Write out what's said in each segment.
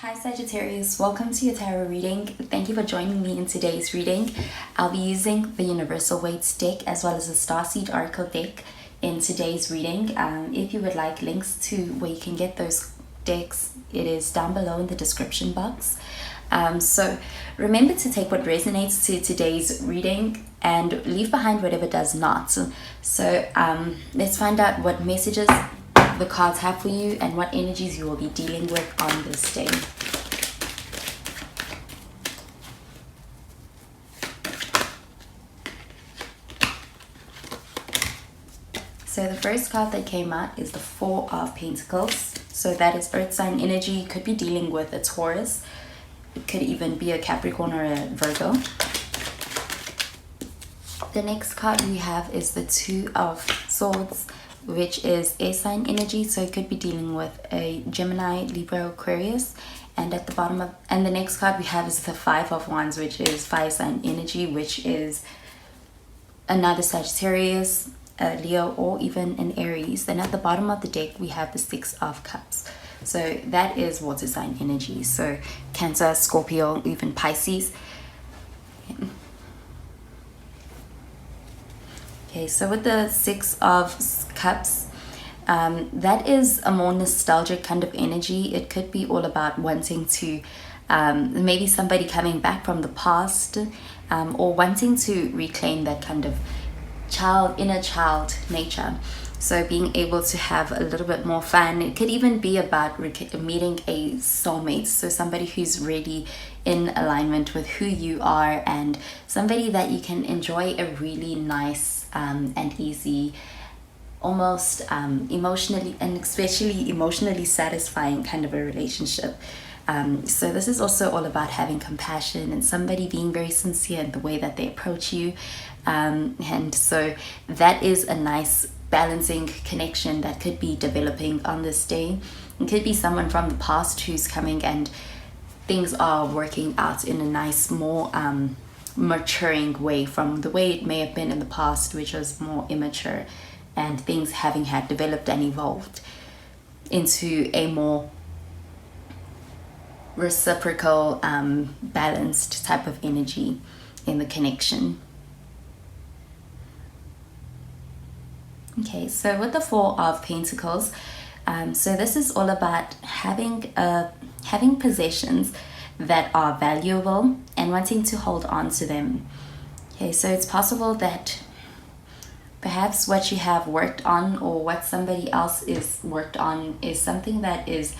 Hi Sagittarius, welcome to your tarot reading. Thank you for joining me in today's reading. I'll be using the Universal Weights deck as well as the Starseed Oracle deck in today's reading. If you would like links to where you can get those decks, it is down below in the description box. So remember to take what resonates to today's reading and leave behind whatever does not. So let's find out what messages the cards have for you and what energies you will be dealing with on this day. So the first card that came out is the Four of Pentacles. So that is earth sign energy. You could be dealing with a Taurus. It could even be a Capricorn or a Virgo. The next card we have is the Two of Swords, which is air sign energy. So it could be dealing with a Gemini, Libra, Aquarius. And at the bottom of, and the next card we have is the Five of Wands, which is fire sign energy, which is another Sagittarius, a Leo, or even an Aries. Then at the bottom of the deck we have the Six of Cups. So that is water sign energy. So Cancer, Scorpio, even Pisces. Okay, so with the Six of Cups, that is a more nostalgic kind of energy. It could be all about wanting to, maybe somebody coming back from the past, or wanting to reclaim that kind of inner child nature. So being able to have a little bit more fun. It could even be about meeting a soulmate. So somebody who's really in alignment with who you are, and somebody that you can enjoy a really nice and easy, almost emotionally and especially emotionally satisfying kind of a relationship. So this is also all about having compassion and somebody being very sincere in the way that they approach you. And so that is a nice balancing connection that could be developing on this day. It could be someone from the past who's coming and things are working out in a nice, more maturing way from the way it may have been in the past, which was more immature, and things having had developed and evolved into a more reciprocal, balanced type of energy in the connection. Okay, so with the Four of Pentacles, so this is all about having possessions that are valuable and wanting to hold on to them. Okay, so it's possible that perhaps what you have worked on or what somebody else is worked on is something that is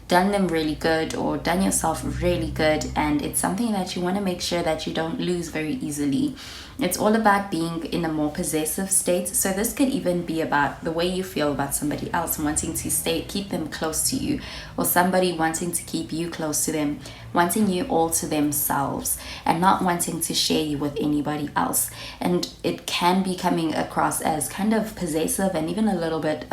done them really good or done yourself really good, and it's something that you want to make sure that you don't lose very easily. It's all about being in a more possessive state. So this could even be about the way you feel about somebody else, wanting to keep them close to you, or somebody wanting to keep you close to them, wanting you all to themselves and not wanting to share you with anybody else. And it can be coming across as kind of possessive and even a little bit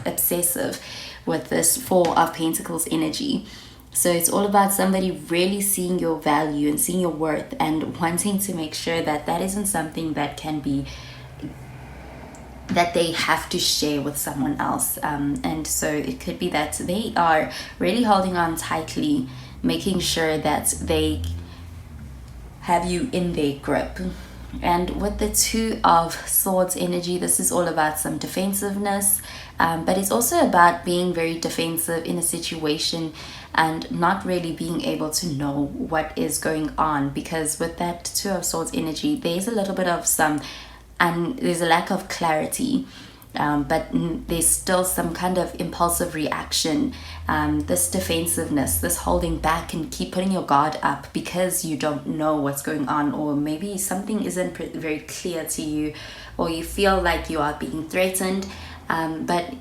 obsessive with this Four of Pentacles energy. So it's all about somebody really seeing your value and seeing your worth and wanting to make sure that that isn't something that can be, that they have to share with someone else. And so it could be that they are really holding on tightly, making sure that they have you in their grip. And with the Two of Swords energy, this is all about some defensiveness, but it's also about being very defensive in a situation and not really being able to know what is going on, because with that Two of Swords energy, there's a little bit of there's a lack of clarity, but there's still some kind of impulsive reaction, this defensiveness, this holding back and keep putting your guard up because you don't know what's going on, or maybe something isn't very clear to you, or you feel like you are being threatened, but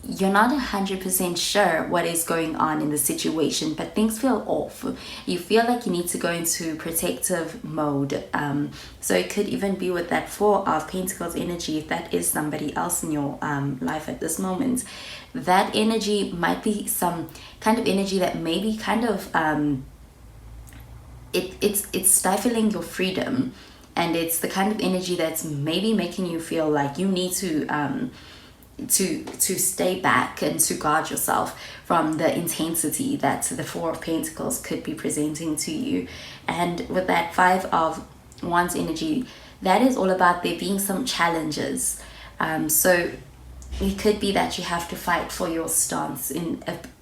you're not 100% sure what is going on in the situation, but things feel off. You feel like you need to go into protective mode. So it could even be with that Four of Pentacles energy, if that is somebody else in your life at this moment. That energy might be some kind of energy that maybe kind of it's stifling your freedom, and it's the kind of energy that's maybe making you feel like you need to to stay back and to guard yourself from the intensity that the Four of Pentacles could be presenting to you. And with that Five of Wands energy, that is all about there being some challenges. So it could be that you have to fight for your stance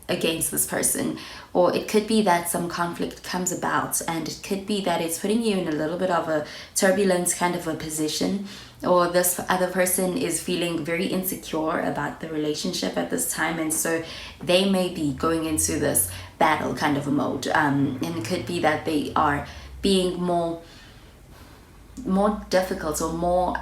against this person, or it could be that some conflict comes about, and it could be that it's putting you in a little bit of a turbulent kind of a position, or this other person is feeling very insecure about the relationship at this time, and so they may be going into this battle kind of a mode, and it could be that they are being more difficult or more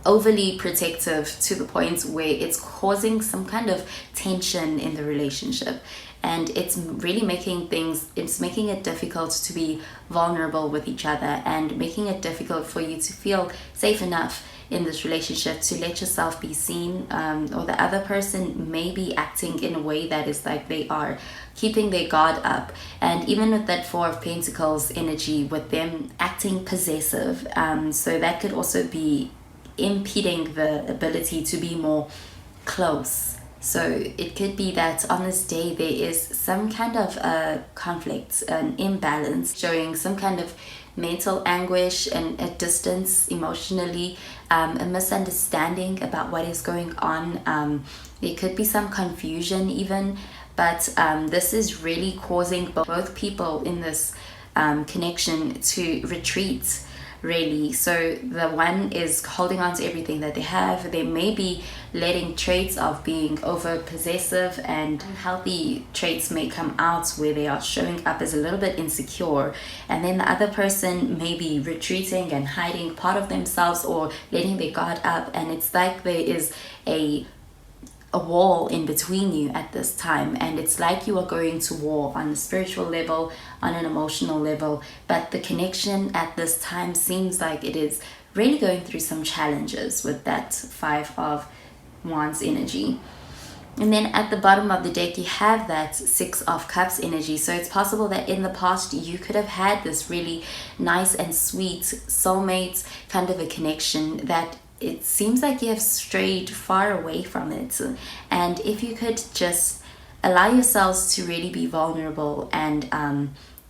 overly protective to the point where it's causing some kind of tension in the relationship, and it's really making it difficult to be vulnerable with each other, and making it difficult for you to feel safe enough in this relationship to let yourself be seen, or the other person may be acting in a way that is like they are keeping their guard up. And even with that Four of Pentacles energy, with them acting possessive, so that could also be impeding the ability to be more close. So it could be that on this day there is some kind of a conflict, an imbalance, showing some kind of mental anguish and a distance emotionally, a misunderstanding about what is going on. There could be some confusion even, but this is really causing both people in this connection to retreat, really. So the one is holding on to everything that they have. They may be letting traits of being over possessive, and healthy traits may come out where they are showing up as a little bit insecure, and then the other person may be retreating and hiding part of themselves or letting their guard up, and it's like there is a wall in between you at this time, and it's like you are going to war on a spiritual level, on an emotional level, but the connection at this time seems like it is really going through some challenges with that Five of Wands energy. And then at the bottom of the deck you have that Six of Cups energy. So it's possible that in the past you could have had this really nice and sweet soulmate kind of a connection that it seems like you have strayed far away from it. And if you could just allow yourselves to really be vulnerable and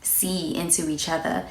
see into each other,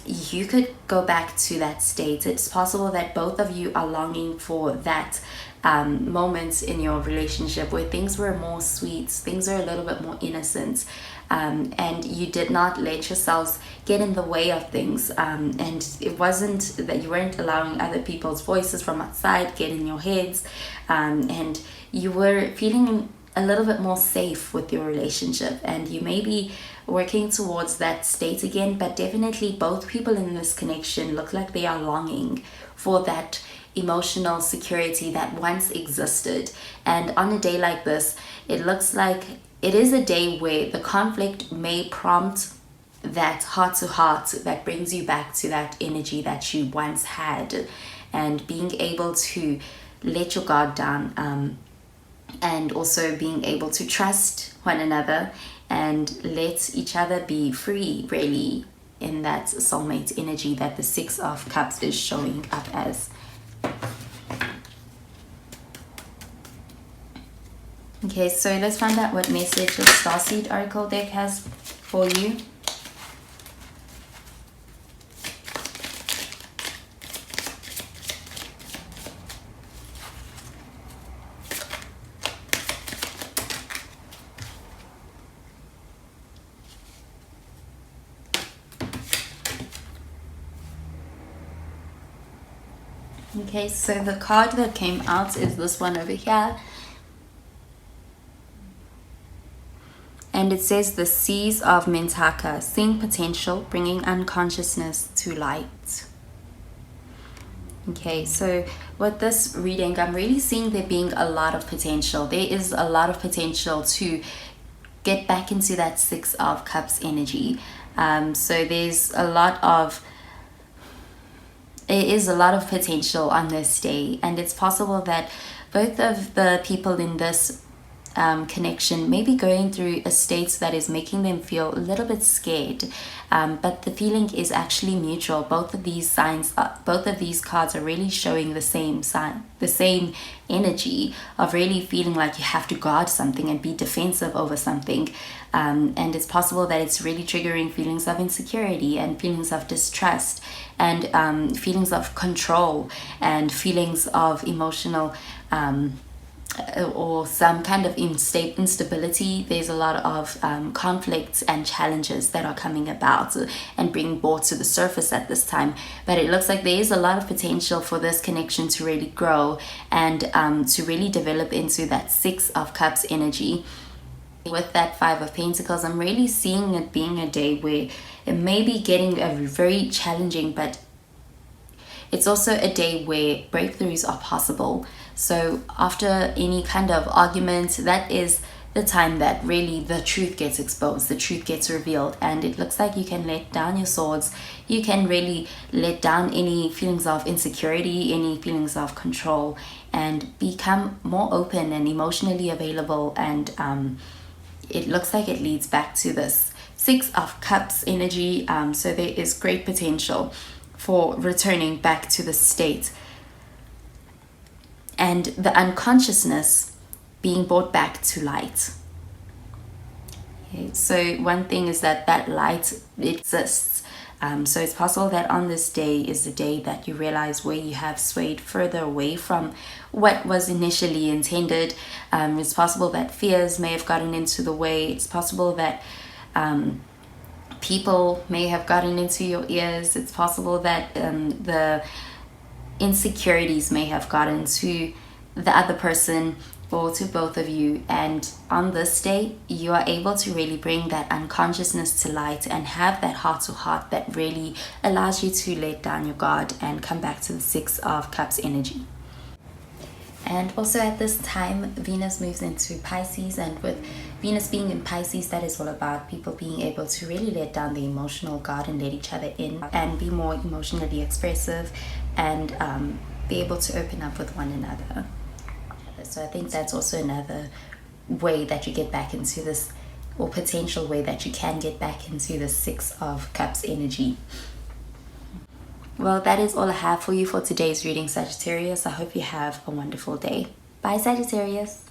you could go back to that state. It's possible that both of you are longing for that moment in your relationship where things were more sweet, things are a little bit more innocent, and you did not let yourselves get in the way of things, and it wasn't that you weren't allowing other people's voices from outside get in your heads, and you were feeling a little bit more safe with your relationship, and you may be working towards that state again. But definitely both people in this connection look like they are longing for that emotional security that once existed. And on a day like this, it looks like it is a day where the conflict may prompt that heart to heart that brings you back to that energy that you once had, and being able to let your guard down, and also being able to trust one another and let each other be free, really, in that soulmate energy that the Six of Cups is showing up as. Okay, so let's find out what message the Starseed Oracle deck has for you. Okay, so the card that came out is this one over here. And it says the Seas of Mentaka, seeing potential, bringing unconsciousness to light. Okay, so with this reading, I'm really seeing there being a lot of potential. There is a lot of potential to get back into that Six of Cups energy. So there's a lot of potential on this day, and it's possible that both of the people in this connection may be going through a state that is making them feel a little bit scared, but the feeling is actually mutual. Both of these cards are really showing the same sign, the same energy of really feeling like you have to guard something and be defensive over something, and it's possible that it's really triggering feelings of insecurity and feelings of distrust and feelings of control and feelings of emotional or some kind of instability. There's a lot of conflicts and challenges that are coming about and being brought to the surface at this time. But it looks like there is a lot of potential for this connection to really grow and to really develop into that Six of Cups energy. With that Five of Pentacles, I'm really seeing it being a day where it may be getting a very challenging, but it's also a day where breakthroughs are possible. So after any kind of argument, that is the time that really the truth gets exposed, the truth gets revealed, and it looks like you can let down your swords. You can really let down any feelings of insecurity, any feelings of control, and become more open and emotionally available. And it looks like it leads back to this Six of Cups energy. So there is great potential for returning back to the state and the unconsciousness being brought back to light. Okay, so one thing is that light exists. So it's possible that on this day is the day that you realize where you have swayed further away from what was initially intended. It's possible that fears may have gotten into the way. It's possible that people may have gotten into your ears. It's possible that the insecurities may have gotten to the other person or to both of you, and on this day you are able to really bring that unconsciousness to light and have that heart to heart that really allows you to let down your guard and come back to the Six of Cups energy. And also at this time, Venus moves into Pisces, and with Venus being in Pisces, that is all about people being able to really let down the emotional guard and let each other in and be more emotionally expressive and be able to open up with one another. So I think that's also another way that you get back into this, or potential way that you can get back into the Six of Cups energy. Well, that is all I have for you for today's reading, Sagittarius. I hope you have a wonderful day. Bye, Sagittarius.